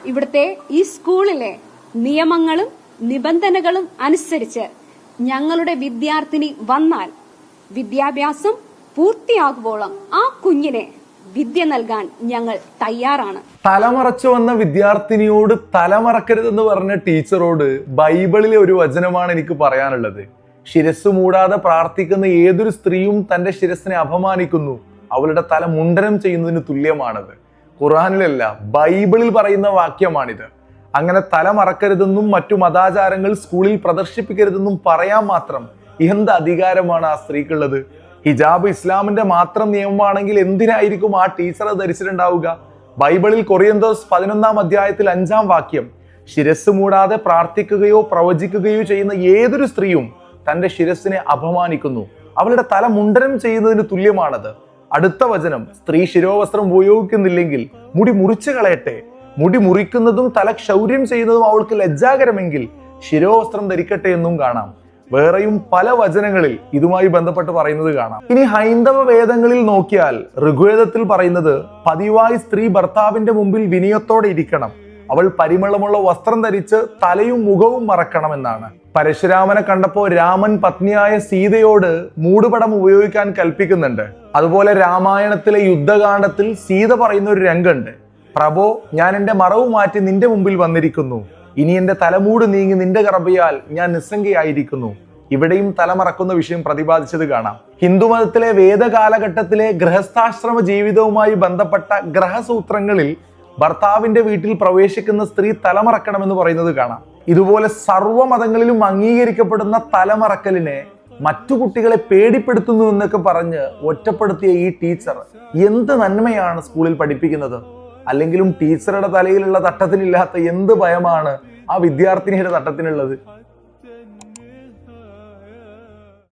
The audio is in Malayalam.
ഇവിടുത്തെ ഈ സ്കൂളിലെ നിയമങ്ങളും നിബന്ധനകളും അനുസരിച്ച് ഞങ്ങളുടെ വിദ്യാർത്ഥിനി വന്നാൽ വിദ്യാഭ്യാസം പൂർത്തിയാകുവോളം ആ കുഞ്ഞിനെ വിദ്യ നൽകാൻ ഞങ്ങൾ തയ്യാറാണ്. തലമറച്ചു വന്ന വിദ്യാർത്ഥിനിയോട് തലമറക്കരുതെന്ന് പറഞ്ഞ ടീച്ചറോട് ബൈബിളിലെ ഒരു വചനമാണ് എനിക്ക് പറയാനുള്ളത്. ശിരസ് മൂടാതെ പ്രാർത്ഥിക്കുന്ന ഏതൊരു സ്ത്രീയും തന്റെ ശിരസിനെ അപമാനിക്കുന്നു, അവളുടെ തല മുണ്ഡനം ചെയ്യുന്നതിന് തുല്യമാണത്. ഖുർആനിലല്ല, ബൈബിളിൽ പറയുന്ന വാക്യമാണിത്. അങ്ങനെ തല മറക്കരുതെന്നും മറ്റു മതാചാരങ്ങൾ സ്കൂളിൽ പ്രദർശിപ്പിക്കരുതെന്നും പറയാൻ മാത്രം എന്ത് അധികാരമാണ് ആ സ്ത്രീക്കുള്ളത്? ഹിജാബ് ഇസ്ലാമിന്റെ മാത്രം നിയമമാണെങ്കിൽ എന്തിനായിരിക്കും ആ ടീച്ചർ ധരിച്ചിട്ടുണ്ടാവുക? ബൈബിളിൽ കൊറിന്തോസ് 11-ാം അധ്യായത്തിൽ 5-ാം വാക്യം, ശിരസ് മൂടാതെ പ്രാർത്ഥിക്കുകയോ പ്രവചിക്കുകയോ ചെയ്യുന്ന ഏതൊരു സ്ത്രീയും തന്റെ ശിരസിനെ അപമാനിക്കുന്നു, അവളുടെ തല മുണ്ഡനം ചെയ്യുന്നതിന് തുല്യമാണത്. അടുത്ത വചനം, സ്ത്രീ ശിരോവസ്ത്രം ഉപയോഗിക്കുന്നില്ലെങ്കിൽ മുടി മുറിച്ചു കളയട്ടെ. മുടി മുറിക്കുന്നതും തല ക്ഷൗര്യം ചെയ്യുന്നതും അവൾക്ക് ലജ്ജാകരമെങ്കിൽ ശിരോവസ്ത്രം ധരിക്കട്ടെ എന്നും കാണാം. വേറെയും പല വചനങ്ങളിൽ ഇതുമായി ബന്ധപ്പെട്ട് പറയുന്നത് കാണാം. ഇനി ഹൈന്ദവ വേദങ്ങളിൽ നോക്കിയാൽ ഋഗ്വേദത്തിൽ പറയുന്നത് പതിവായി സ്ത്രീ ഭർത്താവിന്റെ മുമ്പിൽ വിനയത്തോടെ ഇരിക്കണം, അവൾ പരിമളമുള്ള വസ്ത്രം ധരിച്ച് തലയും മുഖവും മറക്കണം എന്നാണ്. പരശുരാമനെ കണ്ടപ്പോ രാമൻ പത്നിയായ സീതയോട് മൂടുപടം ഉപയോഗിക്കാൻ കൽപ്പിക്കുന്നുണ്ട്. അതുപോലെ രാമായണത്തിലെ യുദ്ധകാണ്ഡത്തിൽ സീത പറയുന്ന ഒരു രംഗമുണ്ട്, പ്രഭോ, ഞാൻ എന്റെ മറവ് മാറ്റി നിന്റെ മുമ്പിൽ വന്നിരിക്കുന്നു, ഇനി എന്റെ തലമൂട് നീങ്ങി നിന്റെ കൃപയാൽ ഞാൻ നിസ്സംഗയായിരിക്കുന്നു. ഇവിടെയും തലമറക്കുന്ന വിഷയം പ്രതിപാദിച്ചത് കാണാം. ഹിന്ദുമതത്തിലെ വേദകാലഘട്ടത്തിലെ ഗൃഹസ്ഥാശ്രമ ജീവിതവുമായി ബന്ധപ്പെട്ട ഗ്രഹസൂത്രങ്ങളിൽ ഭർത്താവിന്റെ വീട്ടിൽ പ്രവേശിക്കുന്ന സ്ത്രീ തലമറക്കണമെന്ന് പറയുന്നത് കാണാം. ഇതുപോലെ സർവ്വമതങ്ങളിലും അംഗീകരിക്കപ്പെടുന്ന തലമറക്കലിനെ മറ്റു കുട്ടികളെ പേടിപ്പെടുത്തുന്നു എന്നൊക്കെ പറഞ്ഞ് ഒറ്റപ്പെടുത്തിയ ഈ ടീച്ചർ എന്ത് നന്മയാണ് സ്കൂളിൽ പഠിപ്പിക്കുന്നത്? അല്ലെങ്കിലും ടീച്ചറുടെ തലയിലുള്ള തട്ടത്തിനില്ലാത്ത എന്ത് ഭയമാണ് ആ വിദ്യാർത്ഥിനിയുടെ തട്ടത്തിനുള്ളത്?